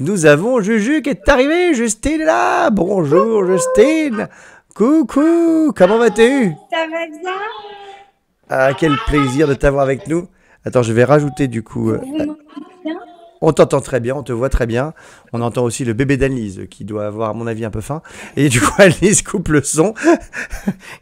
Nous avons Juju qui est arrivée. Justine est là. Bonjour Justine. Coucou. Comment vas-tu? Ça va bien? Ah, quel plaisir de t'avoir avec nous. Attends, je vais rajouter du coup. Vous m'entendez bien? On t'entend très bien, on te voit très bien. On entend aussi le bébé d'Annelise qui doit avoir, à mon avis, un peu faim. Et du coup, Annelise coupe le son.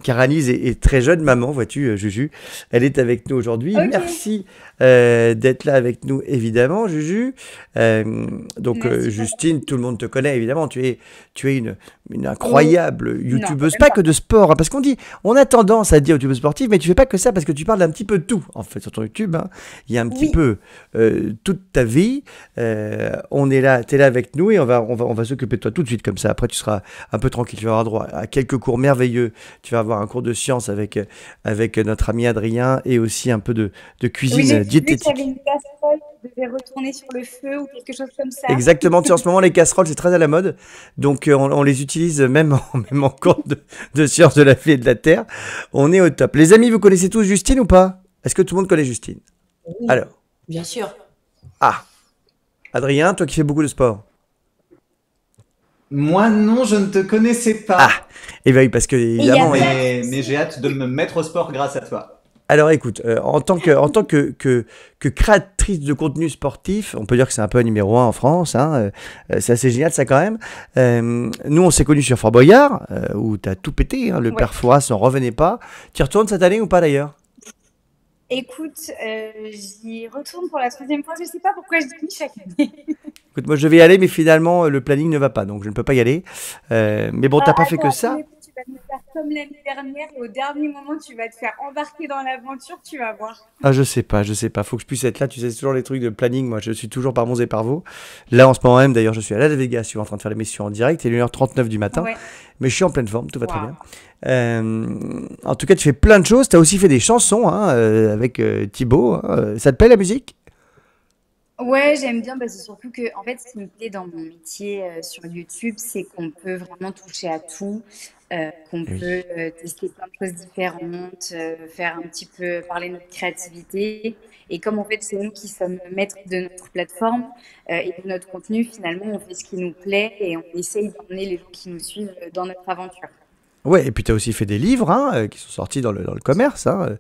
Car Annelise est très jeune maman, vois-tu, Juju. Elle est avec nous aujourd'hui. Ok, Merci d'être là avec nous, évidemment, Juju. merci pour Justine, tout le monde te connaît, évidemment. Tu es une Oh, incroyable non, youtubeuse, même pas que pas. de sport, hein, parce qu'on dit, on a tendance à dire youtubeuse sportive, mais tu fais pas que ça parce que tu parles d'un petit peu de tout, en fait, sur ton YouTube, hein. Il y a un petit Oui, peu toute ta vie. On est là, t'es là avec nous et on va s'occuper de toi tout de suite comme ça. Après, tu seras un peu tranquille. Tu vas avoir droit à quelques cours merveilleux. Tu vas avoir un cours de sciences avec notre ami Adrien et aussi un peu de oui, cuisine j'ai vu qu'il y avait diététique. une casserole qui devait retourner sur le feu ou quelque chose comme ça. Exactement. Tu sais, en ce moment, les casseroles, c'est très à la mode. Donc, on les utilise même même en cours de sciences de la vie et de la terre. On est au top. Les amis, vous connaissez tous Justine ou pas? Est-ce que tout le monde connaît Justine? Oui, Alors, bien sûr. ah, Adrien, toi qui fais beaucoup de sport. Moi, non, je ne te connaissais Ah, pas. et bien oui, parce que Et il n'y a évidemment, pas de Mais souci. j'ai hâte de me mettre au sport grâce à toi. alors écoute, en tant que créatrice de contenu sportif, on peut dire que c'est un peu un numéro un en France, hein, c'est assez génial ça quand même. Nous on s'est connus sur Fort Boyard, où t'as tout pété, hein, le Ouais. père Fouras n'en revenait pas. Tu y retournes cette année ou pas d'ailleurs? Écoute, j'y retourne pour la troisième fois. Je ne sais pas pourquoi je dis oui chaque année. Écoute, moi je vais y aller, mais finalement le planning ne va pas, donc je ne peux pas y aller. Mais bon, t'as Ah, pas fait que attends, pour ça. le coup, tu vas nous faire comme l'année dernière et au dernier moment, tu vas te faire embarquer dans l'aventure, tu vas voir. Ah, je sais pas. Faut que je puisse être là. Tu sais, c'est toujours les trucs de planning. Moi, je suis toujours par bons et par vos. Là, en ce moment même, d'ailleurs, je suis à Las Vegas. Je suis en train de faire l'émission en direct. Il est 1h39 du matin. Ouais. Mais je suis en pleine forme. Tout va très bien. Waouh. En tout cas, tu fais plein de choses. Tu as aussi fait des chansons hein, avec Thibaut, hein. Ça te plaît la musique? Ouais, j'aime bien, bah, c'est surtout que, en fait, ce qui me plaît dans mon métier sur YouTube, c'est qu'on peut vraiment toucher à tout, qu'on Oui. peut tester plein de choses différentes, faire un petit peu parler notre créativité. Et comme en fait, c'est nous qui sommes maîtres de notre plateforme et de notre contenu, finalement, on fait ce qui nous plaît et on essaye d'emmener les gens qui nous suivent dans notre aventure. Ouais, et puis tu as aussi fait des livres hein, qui sont sortis dans le commerce. Hein,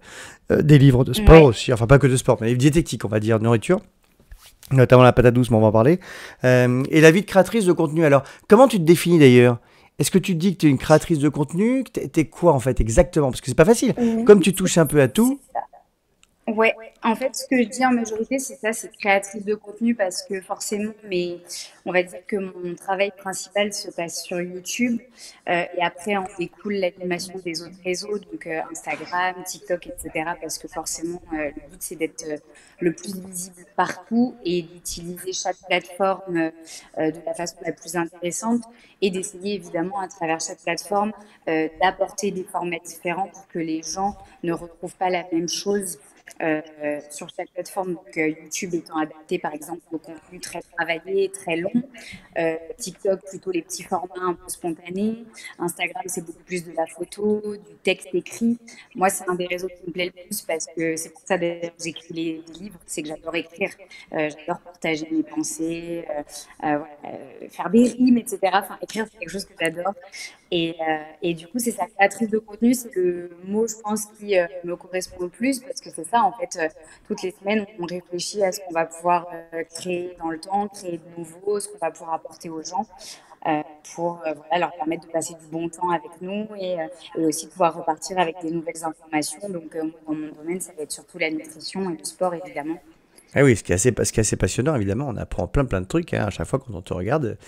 des livres de sport Ouais. aussi. Enfin, pas que de sport, mais des livres diététiques, on va dire, de nourriture. Notamment la patate douce, mais on va en parler. Et la vie de créatrice de contenu, alors, comment tu te définis d'ailleurs? Est-ce que tu te dis que tu es une créatrice de contenu? T'es quoi en fait exactement? Parce que c'est pas facile. Oui, Comme tu touches un peu à c'est tout. ça. Ouais, en fait, ce que je dis en majorité, c'est ça, c'est créatrice de contenu parce que forcément, mais on va dire que mon travail principal se passe sur YouTube et après en découle l'animation des autres réseaux, donc Instagram, TikTok, etc. Parce que forcément, le but c'est d'être le plus visible partout et d'utiliser chaque plateforme de la façon la plus intéressante et d'essayer évidemment à travers chaque plateforme d'apporter des formats différents pour que les gens ne retrouvent pas la même chose sur chaque plateforme. Donc, YouTube étant adapté, par exemple, au contenu très travaillé, très long. TikTok, plutôt les petits formats un peu spontanés. Instagram, c'est beaucoup plus de la photo, du texte écrit. Moi, c'est un des réseaux qui me plaît le plus parce que c'est pour ça d'ailleurs que j'écris les livres. C'est que j'adore écrire, j'adore partager mes pensées, voilà, faire des rimes, etc. Enfin, écrire, c'est quelque chose que j'adore. Et du coup, c'est sa créatrice de contenu, c'est le mot, je pense, qui me correspond le plus parce que c'est ça, en fait, toutes les semaines, on réfléchit à ce qu'on va pouvoir créer dans le temps, créer de nouveau, ce qu'on va pouvoir apporter aux gens euh, pour voilà, leur permettre de passer du bon temps avec nous et aussi de pouvoir repartir avec des nouvelles informations. Donc, moi, dans mon domaine, ça va être surtout la nutrition et le sport, évidemment. Ah oui, ce qui est assez passionnant, évidemment, on apprend plein de trucs hein, à chaque fois quand on te regarde.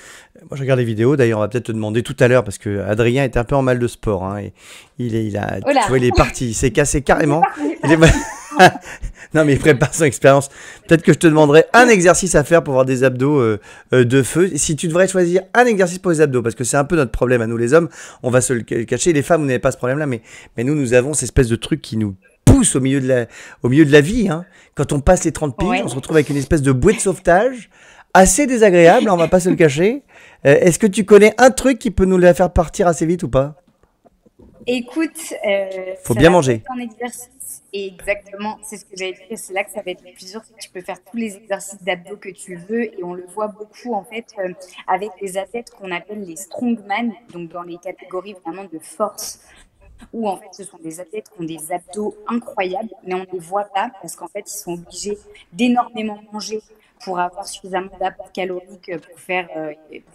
Moi, je regarde les vidéos, d'ailleurs, on va peut-être te demander tout à l'heure, parce que Adrien est un peu en mal de sport. Hein, et Oh tu là, vois, il est parti, il s'est cassé il est carrément. parti, il est Il est- parti. non, mais il prépare son expérience. Peut-être que je te demanderai un exercice à faire pour avoir des abdos de feu. Si tu devrais choisir un exercice pour les abdos, parce que c'est un peu notre problème à nous les hommes, on va se le cacher. Les femmes, vous n'avez pas ce problème-là, mais nous avons cette espèce de truc qui nous pousse au milieu de la vie. Hein. Quand on passe les 30 piges, on Ouais. se retrouve avec une espèce de bouée de sauvetage assez désagréable, hein, on va pas se le cacher. Est-ce que tu connais un truc qui peut nous la faire partir assez vite ou pas? Écoute, Faut ça bien va pas manger. être un exercice. Et exactement, c'est ce que j'allais dire, et c'est là que ça va être le plus dur, c'est que tu peux faire tous les exercices d'abdos que tu veux, et on le voit beaucoup en fait avec les athlètes qu'on appelle les strongman, donc dans les catégories vraiment de force, où en fait ce sont des athlètes qui ont des abdos incroyables, mais on ne les voit pas parce qu'en fait ils sont obligés d'énormément manger pour avoir suffisamment d'apport calorique pour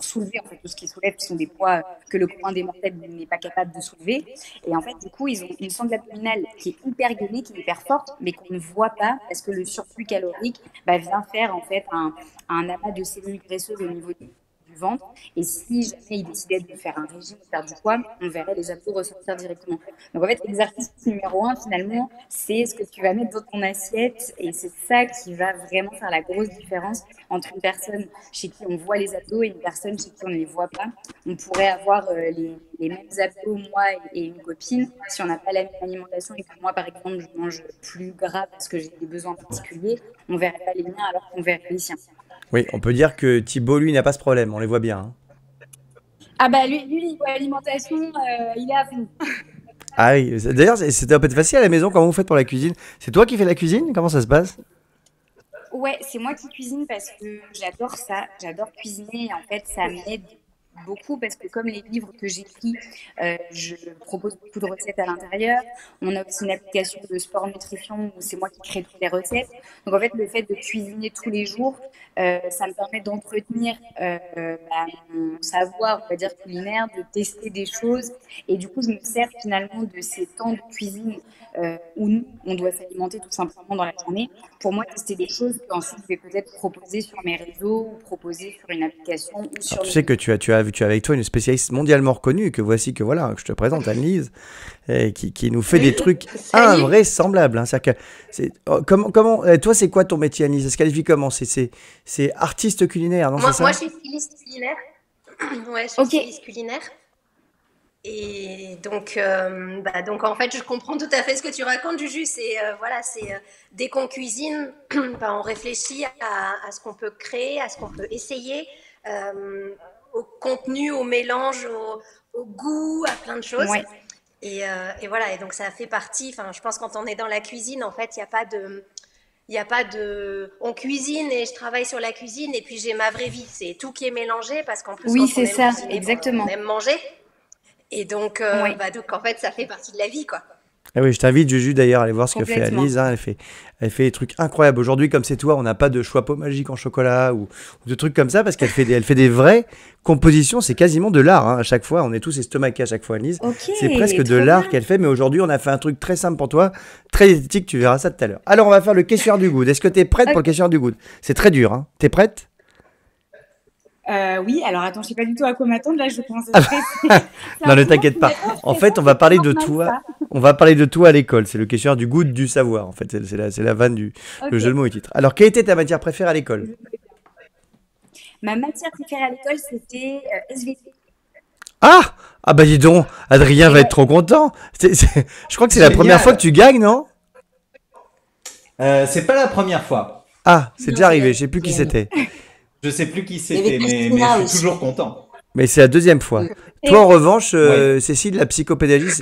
soulever en fait tout ce qu'ils soulèvent, qui sont des poids que le commun des mortels n'est pas capable de soulever. Et en fait, du coup, ils ont une sangle abdominale qui est hyper gainée, qui est hyper forte, mais qu'on ne voit pas parce que le surplus calorique vient faire en fait un amas de cellules graisseuses au niveau du ventre. Et si jamais il décidait de faire un régime ou perdre du poids, on verrait les abdos ressortir directement. Donc en fait, l'exercice numéro un, finalement, c'est ce que tu vas mettre dans ton assiette. Et c'est ça qui va vraiment faire la grosse différence entre une personne chez qui on voit les abdos et une personne chez qui on ne les voit pas. On pourrait avoir les mêmes abdos, moi et une copine, si on n'a pas la même alimentation et que moi, par exemple, je mange plus gras parce que j'ai des besoins particuliers, on ne verrait pas les miens alors qu'on verrait les siens. Oui, on peut dire que Thibaut, lui, n'a pas ce problème, on les voit bien, hein. Ah bah lui niveau alimentation, il est à fond. Ah oui, d'ailleurs, c'était un peu facile à la maison, comment vous faites pour la cuisine? C'est toi qui fais la cuisine? Comment ça se passe? Ouais, c'est moi qui cuisine parce que j'adore ça, j'adore cuisiner et en fait ça m'aide beaucoup parce que comme les livres que j'écris, je propose beaucoup de recettes à l'intérieur. On a aussi une application de sport nutrition où c'est moi qui crée toutes les recettes. Donc en fait, le fait de cuisiner tous les jours, ça me permet d'entretenir mon savoir, on va dire culinaire, de tester des choses et du coup je me sers finalement de ces temps de cuisine où nous, on doit s'alimenter tout simplement dans la journée. Pour moi, tester des choses qu'ensuite je vais peut-être proposer sur mes réseaux ou proposer sur une application ou Alors, sur tu sais que LinkedIn. tu as avec toi une spécialiste mondialement reconnue, et que voici que voilà, que je te présente, Anne-Lise, et qui nous fait des trucs Salut. invraisemblables, hein. C'est-à-dire que, toi, c'est quoi ton métier, Anne-Lise? Ça se qualifie comment? C'est artiste culinaire, non, c'est Moi, ça? je suis styliste culinaire. Ouais, je suis Ok, styliste culinaire. Et donc en fait, je comprends tout à fait ce que tu racontes, Juju. Dès qu'on cuisine, on réfléchit à ce qu'on peut créer, à ce qu'on peut essayer, au contenu, au mélange, au goût, à plein de choses. ouais. Et voilà. Et donc ça fait partie. Enfin, je pense que quand on est dans la cuisine, en fait, il y a pas de, on cuisine et je travaille sur la cuisine et puis j'ai ma vraie vie. C'est tout qui est mélangé parce qu'en plus Oui, quand on c'est aime ça, cuisiner, on exactement. aime manger. Et Ouais, donc en fait, ça fait partie de la vie, quoi. Ah oui, je t'invite, Juju, d'ailleurs, à aller voir ce que fait complètement. Anne-Lise, hein. Elle fait des trucs incroyables. Aujourd'hui, comme c'est toi, on n'a pas de choix pot magique en chocolat ou de trucs comme ça, parce elle fait des vraies compositions. C'est quasiment de l'art, hein. À chaque fois, on est tous estomaqués à chaque fois, Anne-Lise. Ok, C'est presque de trop bien. l'art qu'elle fait, mais aujourd'hui, on a fait un truc très simple pour toi, très esthétique. Tu verras ça tout à l'heure. Alors, on va faire le questionnaire du good. Est-ce que tu es prête pour le Ok. questionnaire du good? C'est très dur, hein. T'es prête? Oui, alors attends, je sais pas du tout à quoi m'attendre, là je commence à stresser. C'est Non, un ne moment t'inquiète qui pas. m'est trop En fait, stressant, on va c'est parler tellement de mal toi. ça. On va parler de toi à l'école. C'est le questionnaire du goût du savoir. En fait, c'est la vanne le Ok, jeu de mots et titre. Alors, quelle était ta matière préférée à l'école? je sais bien. Ma matière préférée à l'école, c'était SVT. Ah! Ah bah dis donc, Adrien Et va être ouais, trop content. Je crois que c'est la première fois que Génial. tu gagnes, non? C'est pas la première fois. Ah, c'est Non, déjà c'est la arrivé. Je sais plus qui deuxième. c'était. Je sais plus qui Il y avait c'était, mais je Christina suis aussi. toujours content. Mais c'est la deuxième fois. et Toi, en ouais, revanche, Ouais. Cécile, la psychopédagogie,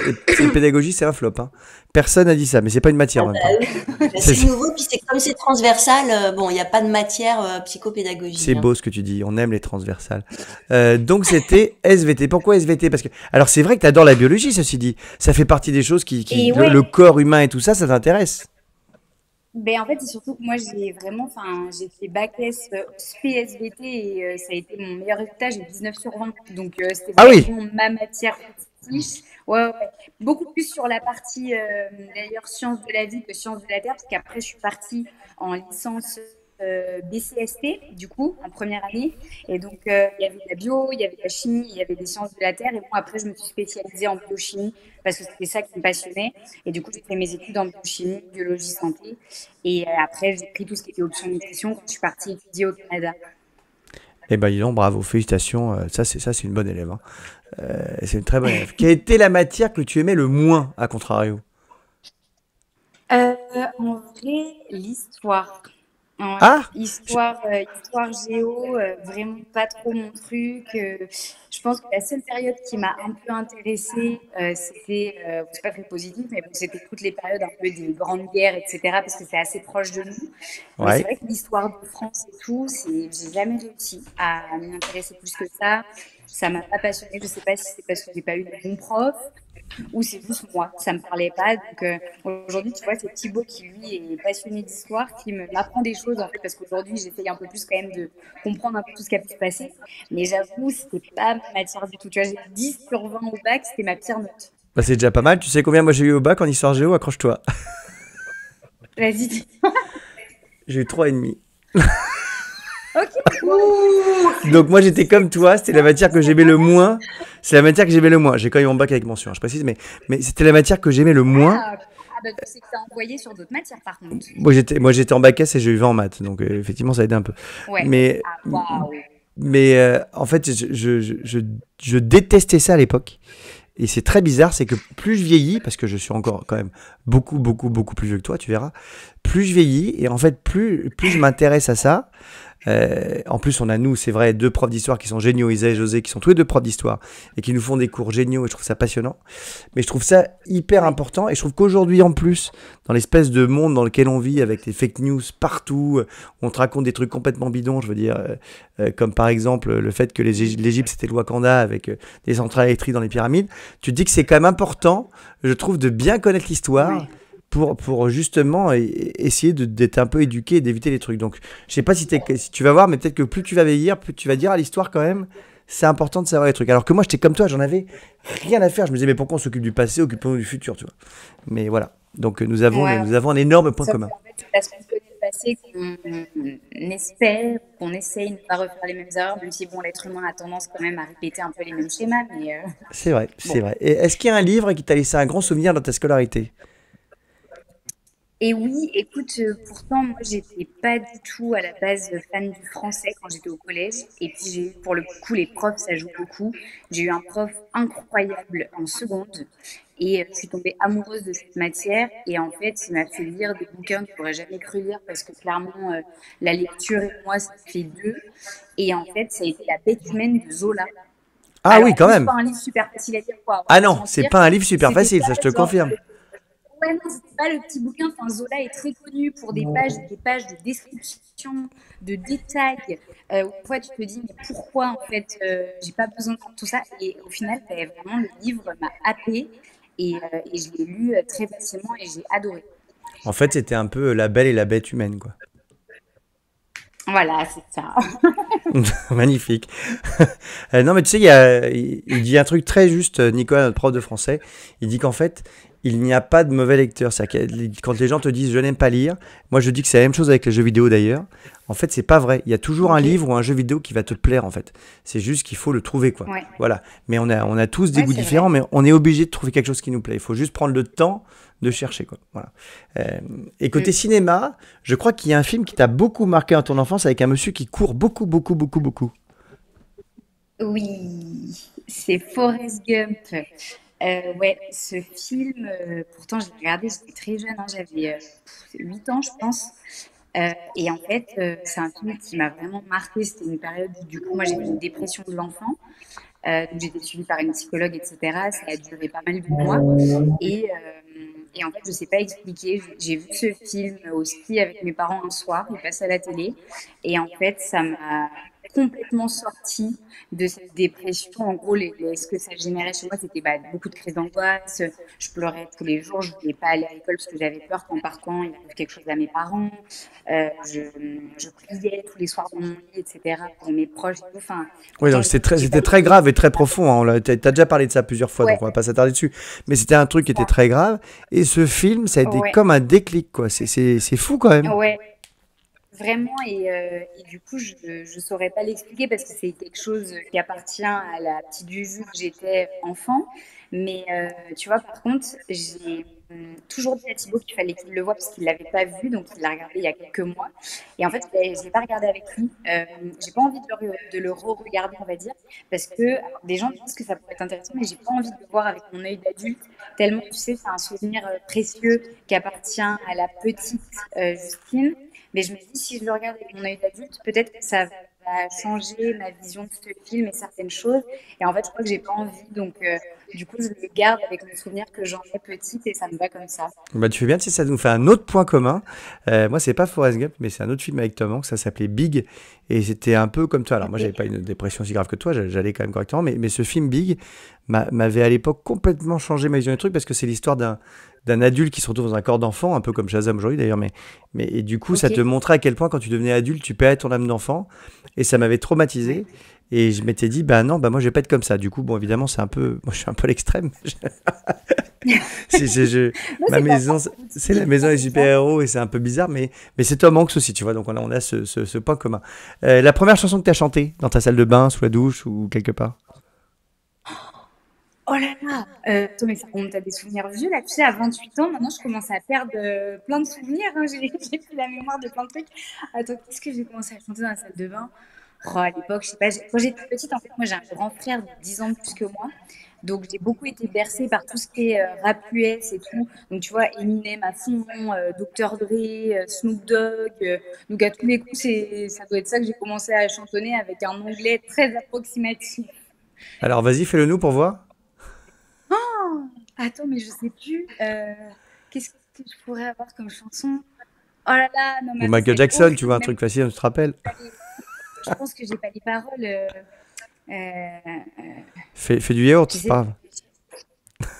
pédagogie, c'est un flop, hein. Personne n'a dit ça, mais c'est pas une matière Ah en même bah temps. oui, C'est c'est nouveau, puis c'est comme c'est transversal, bon, il n'y a pas de matière c'est psychopédagogie, hein. beau ce que tu dis. On aime les transversales. Donc c'était SVT. Pourquoi SVT? Parce que alors c'est vrai que tu adores la biologie, ceci dit. Ça fait partie des choses et le ouais. corps humain et tout ça, ça t'intéresse. Ben en fait, c'est surtout que moi, j'ai fait bac S, spé SVT et ça a été mon meilleur résultat, j'ai 19 sur 20. Donc, c'était Ah oui. vraiment ma matière fétiche. Ouais, ouais, ouais. Beaucoup plus sur la partie, d'ailleurs, sciences de la vie que sciences de la terre, parce qu'après, je suis partie en licence BCST, du coup, en première année. Et donc, il y avait de la bio, il y avait de la chimie, il y avait des sciences de la terre. Et moi, après, je me suis spécialisée en biochimie parce que c'était ça qui me passionnait. Et du coup, j'ai fait mes études en biochimie, biologie, santé. Et après, j'ai pris tout ce qui était option nutrition quand je suis partie étudier au Canada. Eh ben dis donc, bravo, félicitations. Ça c'est une bonne élève, hein. C'est une très bonne élève. Quelle était la matière que tu aimais le moins, à contrario? En vrai, l'histoire. Ouais, Ah, je- histoire géo, vraiment pas trop mon truc. Je pense que la seule période qui m'a un peu intéressée, c'était, c'est pas très positif, mais bon, c'était toutes les périodes un peu des grandes guerres, etc., parce que c'est assez proche de nous. Mais c'est ouais. vrai que l'histoire de France et tout, j'ai jamais réussi à m'y intéresser plus que ça. Ça m'a pas passionnée. Je sais pas si c'est parce que j'ai pas eu de bons profs ou c'est juste moi, ça me parlait pas. Donc aujourd'hui, tu vois, c'est Thibaut qui lui est passionné d'histoire, qui m'apprend des choses en fait, parce qu'aujourd'hui, j'essaye un peu plus quand même de comprendre un peu tout ce qui a pu se passer. Mais j'avoue, c'était pas ma matière du tout. Tu vois, j'ai 10 sur 20 au bac, c'était ma pire note. Bah, c'est déjà pas mal. Tu sais combien moi j'ai eu au bac en histoire géo? Accroche-toi. Vas-y, dis. J'ai eu 3,5. Ok, bon, Ouh, Donc moi j'étais comme toi, c'était la matière que j'aimais le moins. C'est la matière que j'aimais le moins. J'ai quand même eu mon bac avec mention, hein, je précise, mais c'était la matière que j'aimais le moins. bah, tu sais que t'as envoyé sur d'autres matières par contre. Moi j'étais en bac S et j'ai eu 20 en maths, donc effectivement ça a aidé un peu. Ouais. Mais Ah, waouh. en fait je détestais ça à l'époque. Et c'est très bizarre, c'est que plus je vieillis, parce que je suis encore quand même beaucoup plus vieux que toi, tu verras, plus je vieillis, et en fait plus je m'intéresse à ça. En plus, on a nous, c'est vrai, deux profs d'histoire qui sont géniaux, Isa et José, qui sont tous les deux profs d'histoire et qui nous font des cours géniaux. Et je trouve ça passionnant. Mais je trouve ça hyper Ouais. important. Et je trouve qu'aujourd'hui, en plus, dans l'espèce de monde dans lequel on vit, avec les fake news partout, on te raconte des trucs complètement bidons. Je veux dire, comme par exemple le fait que l'Égypte c'était le Wakanda avec des centrales électriques dans les pyramides. Tu te dis que c'est quand même important, je trouve, de bien connaître l'histoire Ouais. pour justement essayer d'être un peu éduqué et d'éviter les trucs. Donc, je sais pas si tu vas voir, mais peut-être que plus tu vas vieillir, plus tu vas dire à l'histoire quand même, c'est important de savoir les trucs. Alors que moi, j'étais comme toi, j'en avais rien à faire. Je me disais, mais pourquoi on s'occupe du passé, occupons-nous du futur, tu vois. Mais voilà. Donc, Ouais, nous avons un énorme point sauf commun. qu'en fait, c'est parce qu'on connaît le passé qu'on espère, qu'on essaye de ne pas refaire les mêmes erreurs, même si bon, l'être humain a tendance quand même à répéter un peu les mêmes schémas. Mais C'est vrai, c'est bon. vrai. Et est-ce qu'il y a un livre qui t'a laissé un grand souvenir dans ta scolarité? Et oui, écoute, pourtant, moi, j'étais pas du tout à la base fan du français quand j'étais au collège. Et puis, j'ai eu, pour le coup, les profs, ça joue beaucoup. J'ai eu un prof incroyable en seconde. Et je suis tombée amoureuse de cette matière. Et en fait, il m'a fait lire des bouquins que j'aurais jamais cru lire parce que clairement, la lecture et moi, ça fait deux. Et en fait, ça a été La bête humaine de Zola. Ah Alors, oui, en quand plus, même. pas un livre super facile à lire, quoi, on va Ah pas se non, c'est mentir. pas un livre super C'était facile, pas ça je te genre confirme. ouais, non, c'était pas le petit bouquin. Enfin, Zola est très connu pour des pages de description, de détails. Où parfois, tu te dis, mais pourquoi, en fait, j'ai pas besoin de tout ça. Et au final, vraiment, le livre m'a happé et je l'ai lu très facilement et j'ai adoré. En fait, c'était un peu la belle et la bête humaine, quoi. Voilà, c'est ça. Magnifique. Non, mais tu sais, il dit un truc très juste, Nicolas, notre prof de français. Il dit qu'en fait, il n'y a pas de mauvais lecteur. C'est-à-dire que quand les gens te disent je n'aime pas lire, moi je dis que c'est la même chose avec les jeux vidéo d'ailleurs. En fait, c'est pas vrai. Il y a toujours un Ok. livre ou un jeu vidéo qui va te plaire en fait. C'est juste qu'il faut le trouver quoi. Ouais, Voilà. Mais on a tous des ouais, goûts c'est différents, vrai. mais on est obligé de trouver quelque chose qui nous plaît. Il faut juste prendre le temps de chercher quoi. Voilà. Euh, et côté Mm. cinéma, je crois qu'il y a un film qui t'a beaucoup marqué dans ton enfance avec un monsieur qui court beaucoup. Oui, c'est Forrest Gump. Ouais, ce film, pourtant, je l'ai regardé, j'étais très jeune, hein, j'avais 8 ans, je pense. Et en fait, c'est un film qui m'a vraiment marqué. C'était une période où, du coup, moi, j'ai eu une dépression de l'enfant. Donc, j'étais suivie par une psychologue, etc. Ça a duré pas mal de mois. Et en fait, je sais pas expliquer. J'ai vu ce film au ski avec mes parents un soir. Il passait à la télé. Et en fait, ça m'a complètement sortie de cette dépression. En gros, ce que ça générait chez moi, c'était bah, beaucoup de crises d'angoisse. Je pleurais tous les jours. Je voulais pas aller à l'école parce que j'avais peur qu'en partant, il arrive quelque chose à mes parents. Je priais tous les soirs dans mon lit, etc. pour mes proches et tout. Enfin, Oui, pourtant, donc j'ai pas c'était très été. grave et très profond, hein. T'as déjà parlé de ça plusieurs fois, Ouais, donc on va pas s'attarder dessus. Mais c'était un truc c'est qui était ça. très grave. Et ce film, ça a été Ouais, comme un déclic, quoi. C'est fou quand même. ouais, vraiment. Et du coup, je saurais pas l'expliquer parce que c'est quelque chose qui appartient à la petite Juju que j'étais enfant. Mais tu vois, par contre, j'ai toujours dit à Thibaut qu'il fallait qu'il le voie parce qu'il l'avait pas vu, donc il l'a regardé il y a quelques mois. Et en fait, je l'ai pas regardé avec lui. J'ai pas envie de le re-regarder, on va dire, parce que alors, des gens disent que ça pourrait être intéressant, mais j'ai pas envie de le voir avec mon œil d'adulte. Tellement, tu sais, c'est un souvenir précieux qui appartient à la petite Justine. Mais je me dis, si je le regarde avec mon œil d'adulte, peut-être que ça va changer ma vision de ce film et certaines choses. Et en fait, je crois que j'ai pas envie. Donc, du coup, je le garde avec le souvenir que j'en ai petite et ça me va comme ça. Bah, tu fais bien, si ça nous fait un autre point commun. Moi, c'est pas Forrest Gump, mais c'est un autre film avec Tom Hanks, ça s'appelait Big. Et c'était un peu comme toi. Alors, moi, j'avais pas une dépression aussi grave que toi, j'allais quand même correctement. Mais ce film Big m'avait à l'époque complètement changé ma vision du truc parce que c'est l'histoire d'un adulte qui se retrouve dans un corps d'enfant, un peu comme Shazam aujourd'hui d'ailleurs. Et du coup, ça Ok. te montrait à quel point, quand tu devenais adulte, tu perdais ton âme d'enfant. Et ça m'avait traumatisé. Et je m'étais dit, bah non, bah moi, je vais pas être comme ça. Du coup, bon, évidemment, c'est un peu. Moi, je suis un peu à l'extrême. Non, Ma c'est pas maison, grave. c'est la Vivre maison comme des ça. super-héros et c'est un peu bizarre, mais c'est Tom Hanks aussi, tu vois. Donc on a ce point commun. La première chanson que tu as chantée dans ta salle de bain, sous la douche ou quelque part? Oh là là! Attends, mais ça remonte à des souvenirs vieux, là. Tu sais, à 28 ans, maintenant, je commence à perdre plein de souvenirs, hein. J'ai plus la mémoire de plein de trucs. Attends, qu'est-ce que j'ai commencé à chanter dans la salle de bain? Oh, à l'époque, je sais pas, quand j'étais petite, en fait, moi, j'ai un grand frère de 10 ans de plus que moi. Donc, j'ai beaucoup été bercée par tout ce qui est rap US et tout. Donc, tu vois, Eminem à fond, Dr. Dre, Snoop Dogg. Donc, à tous les coups, ça doit être ça que j'ai commencé à chantonner avec un anglais très approximatif. Alors vas-y, fais-le nous pour voir. Oh, attends, mais je sais plus. Qu'est-ce que je pourrais avoir comme chanson? Oh là là, non, mais Ou attends, ça Michael va être Jackson, tu horrible. vois, un Même, truc facile, tu te rappelles. je pense que j'ai pas les paroles. Fais du yaourt, c'est J'essaie de pas grave. réfléchir.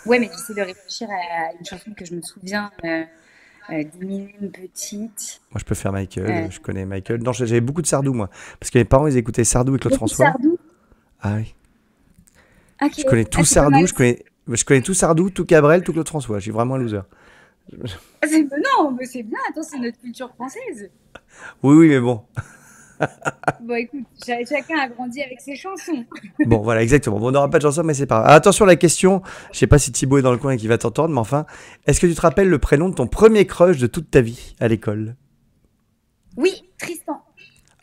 Ouais, mais j'essaie de réfléchir à une chanson que je me souviens d'Eminem petite. Moi, je peux faire Euh, Michael, je connais Michael. Non, j'avais beaucoup de Sardou, moi. Parce que mes parents, ils écoutaient Sardou et Claude beaucoup de François. Sardou. Ah oui. Ok, Je connais tout ah, c'est pas Sardou, mal. je connais tout Sardou, tout Cabrel, tout Claude François. Je suis vraiment un loser. Ah, non, mais c'est bien. Attends, c'est notre culture française. Oui, oui, mais bon. Bon, écoute, chacun a grandi avec ses chansons. Bon, voilà, exactement. Bon, on n'aura pas de chanson, mais c'est pas grave. Ah, attention, la question, je sais pas si Thibaut est dans le coin et qu'il va t'entendre, mais enfin, est-ce que tu te rappelles le prénom de ton premier crush de toute ta vie à l'école? Oui, Tristan.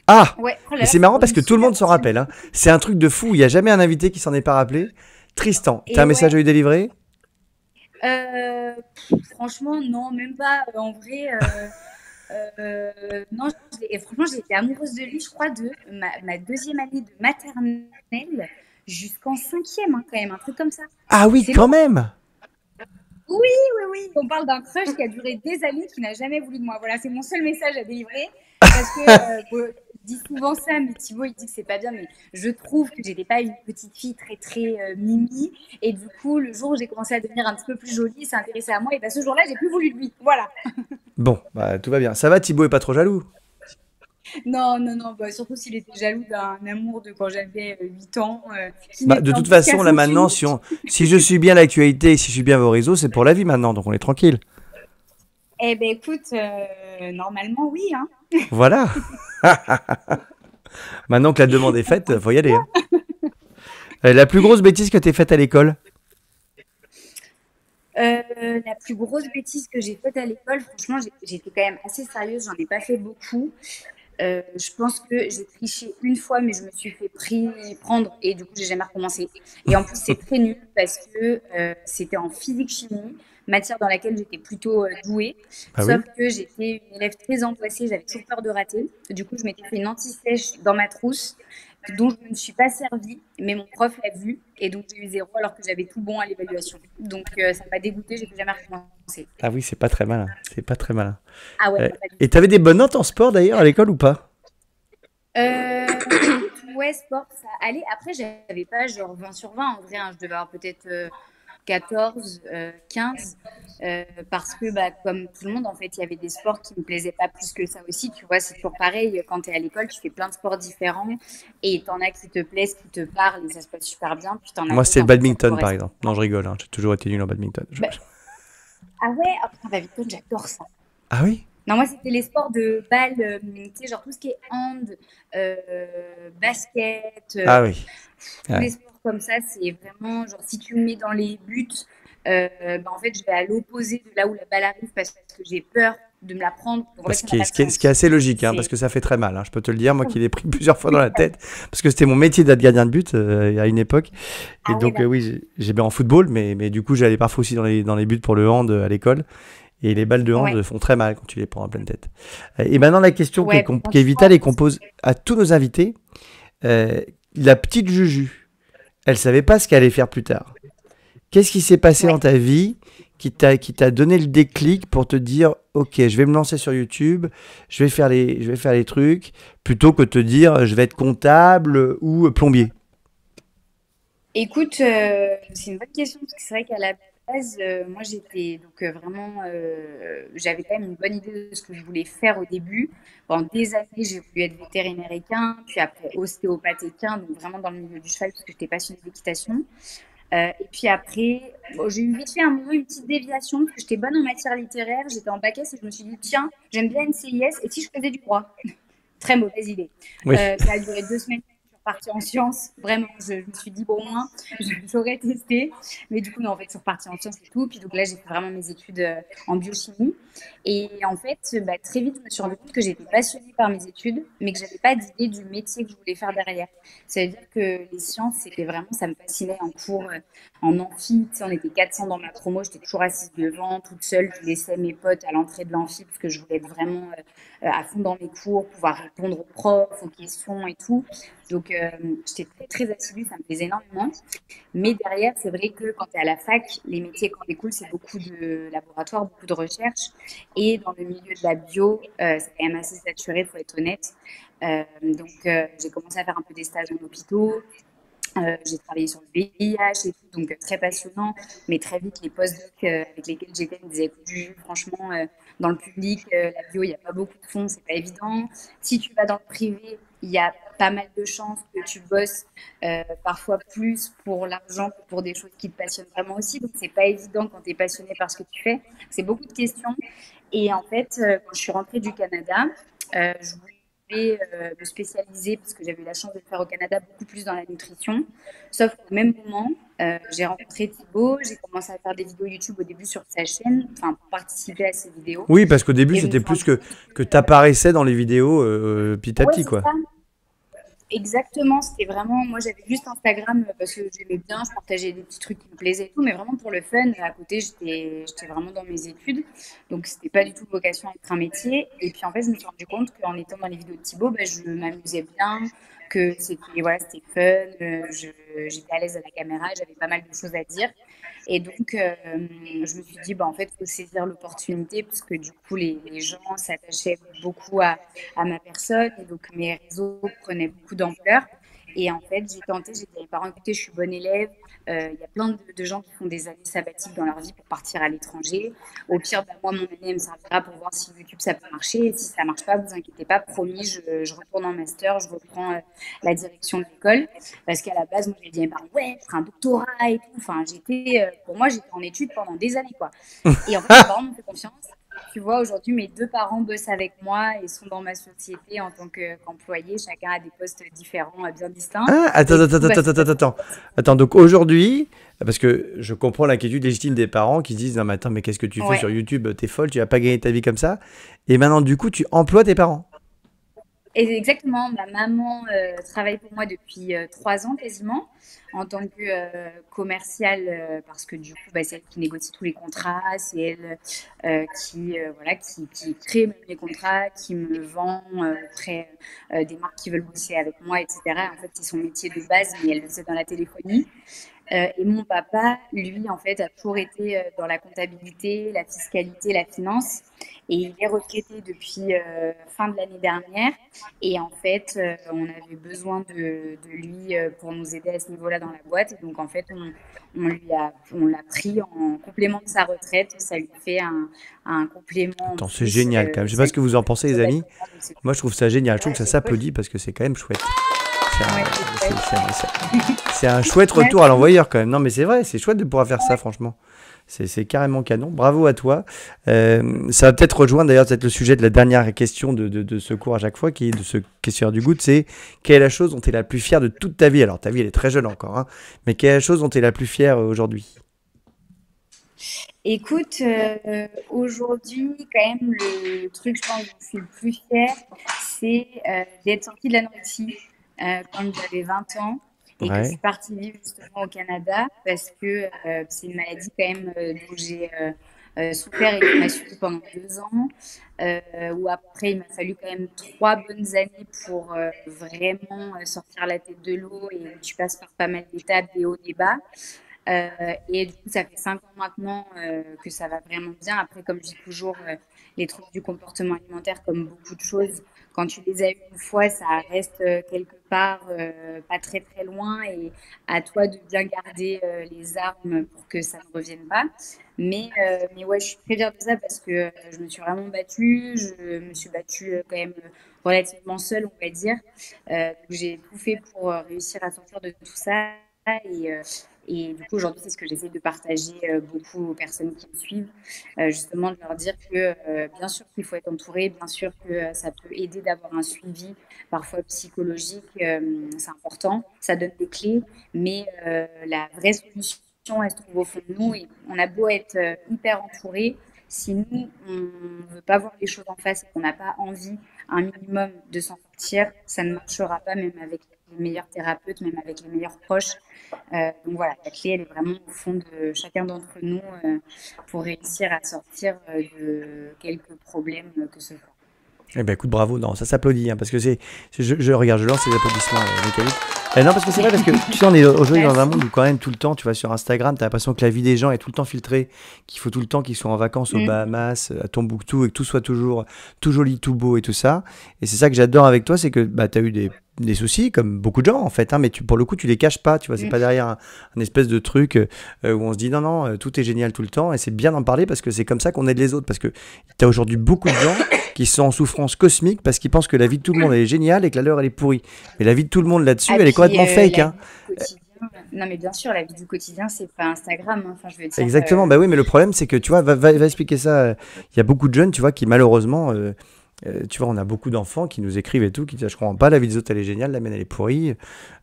Ah! Ouais, oh là Mais là, c'est c'est marrant pour parce une que tout le super monde s'en prochaine rappelle, fois. hein. C'est un truc de fou. Il n'y a jamais un invité qui s'en est pas rappelé. Tristan, t'as Et un message ouais, à lui délivrer? franchement, non, même pas. En vrai, non, et franchement, j'ai été amoureuse de lui, je crois, de ma deuxième année de maternelle jusqu'en cinquième, hein, quand même, un truc comme ça. Ah oui, C'est quand long, hein. même! Oui, oui, oui. On parle d'un crush qui a duré des années, qui n'a jamais voulu de moi. Voilà, c'est mon seul message à délivrer. Parce que, bon, je dis souvent ça, mais Thibaut, il dit que c'est pas bien, mais je trouve que j'étais pas une petite fille très, très mimi. Et du coup, le jour où j'ai commencé à devenir un petit peu plus jolie, il s'est intéressé à moi. Et ben, ce jour-là, j'ai plus voulu de lui. Voilà. Bon, bah tout va bien. Ça va, Thibaut est pas trop jaloux? Non, non, non, bah, surtout s'il était jaloux d'un amour de quand j'avais 8 ans, qui Bah de n'était en toute plus qu'à façon, là sens maintenant, unique. si je suis bien l'actualité et si je suis bien vos réseaux, c'est pour la vie maintenant, donc on est tranquille. Eh ben écoute, normalement, oui, hein. Voilà. Maintenant que la demande est faite, faut y aller, hein. La plus grosse bêtise que t'aies faite à l'école? La plus grosse bêtise que j'ai faite à l'école, franchement, j'étais quand même assez sérieuse, j'en ai pas fait beaucoup. Je pense que j'ai triché une fois, mais je me suis fait prendre et du coup, j'ai jamais recommencé. Et en plus, c'est très nul parce que c'était en physique-chimie, matière dans laquelle j'étais plutôt douée. Ah Sauf oui? que j'étais une élève très angoissée, j'avais toujours peur de rater. Du coup, je m'étais fait une anti-sèche dans ma trousse dont je ne me suis pas servie, mais mon prof l'a vu et donc j'ai eu 0 alors que j'avais tout bon à l'évaluation. Donc ça m'a dégoûtée, j'ai plus jamais recommencé. Ah oui, c'est pas très malin. C'est pas très malin. Ah ouais, Euh, non, pas du et tout. t'avais des bonnes notes en sport d'ailleurs à l'école ou pas? Écoute, ouais, sport, ça allait. Après, j'avais pas genre 20 sur 20. En vrai, hein, je devais avoir peut-être 14, 15. Parce que, bah, comme tout le monde, en fait, il y avait des sports qui me plaisaient pas plus que ça aussi. Tu vois, c'est toujours pareil. Quand tu es à l'école, tu fais plein de sports différents. Et t'en as qui te plaisent, qui te parlent, et ça se passe super bien. Puis t'en as Moi, d'autres, c'était le en fait, ça te badminton par correspond exemple. Non, pas. je rigole, hein. J'ai toujours été nul en badminton. Bah, ah ouais, ah putain, badminton, j'adore ça. Ah oui? Non, moi, c'était les sports de balle, tu sais, genre tout ce qui est hand, basket, Ah oui. tous les Ouais. sports comme ça, c'est vraiment, genre, si tu me mets dans les buts, bah, en fait, je vais à l'opposé de là où la balle arrive parce que j'ai peur de me la prendre. Donc, en fait, Ce ça qui n'a est, pas ce de qui est- ce qui est sens. assez logique, hein, parce C'est... que ça fait très mal, hein. Je peux te le dire, moi qui l'ai pris plusieurs fois dans la tête, parce que c'était mon métier d'être gardien de but à une époque. Et Ah ouais, donc, oui, d'accord. j'ai bien en football, mais du coup, j'allais parfois aussi dans les buts pour le hand à l'école. Et les balles de hand Ouais, font très mal quand tu les prends en pleine tête. Et maintenant, la question ouais, puis qui est vitale et qu'on franchement, pose à tous nos invités, la petite Juju, elle savait pas ce qu'elle allait faire plus tard. Qu'est-ce qui s'est passé dans ouais. ta vie qui t'a donné le déclic pour te dire, ok, je vais me lancer sur YouTube, je vais faire les trucs, plutôt que de te dire, je vais être comptable ou plombier. Écoute, c'est une bonne question parce que c'est vrai qu'à la base, moi j'étais donc vraiment, j'avais quand même une bonne idée de ce que je voulais faire au début. Pendant des années, j'ai voulu être vétérinaire équin, puis après ostéopathe équin, donc vraiment dans le milieu du cheval parce que j'étais passionnée d'équitation. Et puis après, bon, j'ai eu vite fait un moment une petite déviation parce que j'étais bonne en matière littéraire, j'étais en bac S et je me suis dit, tiens, j'aime bien NCIS et si je faisais du droit? Très mauvaise idée. Oui. Ça a duré 2 semaines. Je suis repartie en sciences. Vraiment, je me suis dit, bon, au moins, j'aurais testé. Mais du coup, non, en fait, je suis repartie en sciences et tout. Puis donc là, j'ai fait vraiment mes études en biochimie. Et en fait, bah, très vite, je me suis rendu compte que j'étais passionnée par mes études, mais que j'avais pas d'idée du métier que je voulais faire derrière. Ça veut dire que les sciences, c'était vraiment, ça me fascinait en cours, en amphi. Tu sais, on était 400 dans ma promo, j'étais toujours assise devant, toute seule. Je laissais mes potes à l'entrée de l'amphi parce que je voulais être vraiment à fond dans mes cours, pouvoir répondre aux profs, aux questions et tout. Donc, j'étais très, très assidue, ça me plaisait énormément. Mais derrière, c'est vrai que quand tu es à la fac, les métiers qu'on découle, c'est beaucoup de laboratoire, beaucoup de recherche. Et dans le milieu de la bio, c'est quand même assez saturé, il faut être honnête. Donc, j'ai commencé à faire un peu des stages en hôpitaux. J'ai travaillé sur le VIH et tout, donc très passionnant. Mais très vite, les postdocs avec lesquels j'étais me disaient, écoute, Juju, franchement, dans le public, la bio, il n'y a pas beaucoup de fonds, c'est pas évident. Si tu vas dans le privé, il y a pas mal de chances que tu bosses parfois plus pour l'argent que pour des choses qui te passionnent vraiment aussi. Donc, c'est pas évident quand tu es passionné par ce que tu fais. C'est beaucoup de questions. Et en fait, quand je suis rentrée du Canada, je voulais me spécialiser parce que j'avais eu la chance de le faire au Canada beaucoup plus dans la nutrition. Sauf qu'au même moment, j'ai rencontré Thibaut, j'ai commencé à faire des vidéos YouTube au début sur sa chaîne, enfin pour participer à ses vidéos. Oui, parce qu'au début, Et je me c'était suis plus rendu compte que que, t'apparaissais dans les vidéos petit à ouais, petit, c'est quoi. ça. Exactement, c'était vraiment, moi j'avais juste Instagram parce que j'aimais bien, je partageais des petits trucs qui me plaisaient et tout, mais vraiment pour le fun, à côté j'étais vraiment dans mes études, donc c'était pas du tout vocation à être un métier. Et puis en fait, je me suis rendu compte qu'en étant dans les vidéos de Thibaut, bah, je m'amusais bien, que c'était voilà, c'était fun, j'étais à l'aise à la caméra, j'avais pas mal de choses à dire. Et donc, je me suis dit, bah, en fait, il faut saisir l'opportunité parce que du coup, les gens s'attachaient beaucoup à ma personne et donc mes réseaux prenaient beaucoup d'ampleur. Et en fait, j'ai tenté, j'ai dit à mes parents, écoutez, je suis bonne élève. Il y a plein de gens qui font des années sabbatiques dans leur vie pour partir à l'étranger. Au pire, bah, moi, mon année, elle me servira pour voir si YouTube, ça peut marcher. Et si ça marche pas, vous inquiétez pas, promis, je retourne en master, je reprends la direction de l'école. Parce qu'à la base, moi, j'ai dit à mes parents, ouais, faire un doctorat et tout. Enfin, pour moi, j'étais en études pendant des années, quoi. Et en fait, mes parents m'ont fait confiance. Tu vois, aujourd'hui, mes deux parents bossent avec moi et sont dans ma société en tant qu'employés. Chacun a des postes différents, bien distincts. Ah, Et du coup, bah, ça passe très attends. bien. Attends, donc aujourd'hui, parce que je comprends l'inquiétude légitime des parents qui disent, non mais attends, mais qu'est-ce que tu fais Ouais. sur YouTube? T'es folle, tu vas pas gagner ta vie comme ça. Et maintenant, du coup, tu emploies tes parents. Et exactement, ma maman travaille pour moi depuis 3 ans quasiment en tant que commerciale parce que du coup, bah, c'est elle qui négocie tous les contrats, c'est elle voilà, qui crée même les contrats, qui me vend auprès des marques qui veulent bosser avec moi, etc. En fait, c'est son métier de base, mais elle le fait dans la téléphonie. Et mon papa, lui, en fait, a toujours été dans la comptabilité, la fiscalité, la finance. Et il est retraité depuis fin de l'année dernière. Et en fait, on avait besoin de lui pour nous aider à ce niveau-là dans la boîte. Et donc, en fait, on l'a pris en complément de sa retraite. Ça lui fait un complément en Attends, c'est plus. génial quand même. Je sais Ça pas ce lui que vous en pensez, les fait amis. donc c'est Moi, je trouve ça génial. Je trouve ouais, que ça c'est cool. s'applaudit parce que c'est quand même chouette. C'est un, Ouais, c'est chouette. c'est un chouette retour à Merci. l'envoyeur quand même. Non, mais c'est vrai, c'est chouette de pouvoir faire ça, franchement. C'est carrément canon. Bravo à toi. Ça va peut-être rejoindre d'ailleurs peut-être le sujet de la dernière question de ce cours à chaque fois, qui est de ce questionnaire du goût, c'est quelle est la chose dont tu es la plus fière de toute ta vie? Alors ta vie elle est très jeune encore, hein, mais quelle est la chose dont tu es la plus fière aujourd'hui? Écoute, aujourd'hui, quand même, le truc, je pense, dont je suis le plus fière, c'est d'être sortie de l'anorexie quand j'avais 20 ans et que je suis Ouais. partie vivre justement au Canada parce que c'est une maladie quand même dont j'ai souffert et qui m'a suivi pendant 2 ans. Où après, il m'a fallu quand même 3 bonnes années pour vraiment sortir la tête de l'eau et où tu passes par pas mal d'étapes, des hauts, des bas. Et du coup, ça fait 5 ans maintenant que ça va vraiment bien. Après, comme je dis toujours, les troubles du comportement alimentaire, comme beaucoup de choses, quand tu les as eu une fois, ça reste quelque part pas très très loin et à toi de bien garder les armes pour que ça ne revienne pas. Mais ouais, je suis très fière de ça parce que je me suis vraiment battue. Je me suis battue quand même relativement seule, on va dire. Donc j'ai tout fait pour réussir à sortir de tout ça. Et, euh, et du coup, aujourd'hui, c'est ce que j'essaie de partager beaucoup aux personnes qui me suivent, justement de leur dire que bien sûr qu'il faut être entouré, bien sûr que ça peut aider d'avoir un suivi, parfois psychologique, c'est important, ça donne des clés, mais la vraie solution, elle se trouve au fond de nous et on a beau être hyper entouré, si nous, on ne veut pas voir les choses en face et qu'on n'a pas envie un minimum de s'en sortir, ça ne marchera pas, même avec les meilleurs thérapeutes, même avec les meilleurs proches. Donc voilà, la clé, elle est vraiment au fond de chacun d'entre nous pour réussir à sortir de quelques problèmes que ce soit. Eh ben écoute, bravo, non, ça s'applaudit, hein, parce que je regarde, je lance les applaudissements, Michael. Non, parce que c'est vrai, parce que tu sais, on est aujourd'hui dans un monde où quand même tout le temps, tu vas sur Instagram, t'as l'impression que la vie des gens est tout le temps filtrée, qu'il faut tout le temps qu'ils soient en vacances aux Bahamas, à Tombouctou, et que tout soit toujours tout joli, tout beau et tout ça. Et c'est ça que j'adore avec toi, c'est que bah, t'as eu des soucis, comme beaucoup de gens en fait, hein, mais pour le coup, tu les caches pas, tu vois, c'est pas derrière un espèce de truc où on se dit non, non, tout est génial tout le temps, et c'est bien d'en parler parce que c'est comme ça qu'on aide les autres, parce que t'as aujourd'hui beaucoup de gens qui sont en souffrance cosmique parce qu'ils pensent que la vie de tout le monde elle est géniale et que la leur elle est pourrie. Mais la vie de tout le monde là-dessus, elle est complètement fake. Hein. Non, mais bien sûr, la vie du quotidien, c'est pas Instagram. Hein. Enfin, je veux dire, exactement, bah oui, mais le problème, c'est que tu vois, va expliquer ça. Il y a beaucoup de jeunes, tu vois, qui malheureusement. Tu vois, on a beaucoup d'enfants qui nous écrivent et tout, qui disent je comprends pas, la vie des autres elle est géniale, la mienne elle est pourrie.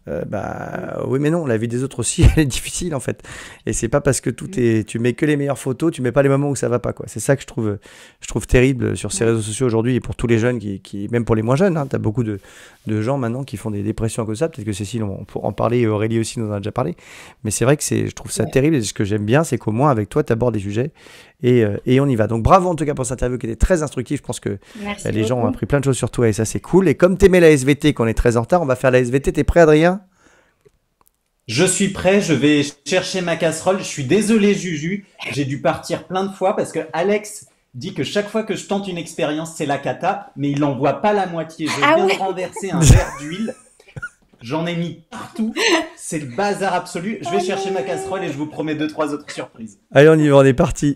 Bah oui, mais non, la vie des autres aussi elle est difficile en fait. Et c'est pas parce que tu mets que les meilleures photos, tu mets pas les moments où ça va pas quoi. C'est ça que je trouve terrible sur ces réseaux sociaux aujourd'hui et pour tous les jeunes même pour les moins jeunes. Hein, t'as beaucoup de gens maintenant qui font des dépressions à cause de ça. Peut-être que Cécile on pourra en parler et Aurélie aussi nous en a déjà parlé. Mais c'est vrai que je trouve ça terrible et ce que j'aime bien c'est qu'au moins avec toi t'abordes des sujets et on y va. Donc bravo en tout cas pour cette interview qui était très instructive. Je pense que les gens ont appris plein de choses sur toi et ça c'est cool. Et comme t'aimais la SVT, qu'on est très en retard, on va faire la SVT. T'es prêt Adrien ? Je suis prêt, je vais chercher ma casserole. Je suis désolé Juju, j'ai dû partir plein de fois parce que Alex dit que chaque fois que je tente une expérience c'est la cata, mais il n'en voit pas la moitié. Je viens de renverser un verre d'huile, j'en ai mis partout, c'est le bazar absolu. Je vais chercher ma casserole et je vous promets 2-3 autres surprises. Allez on y va, on est parti.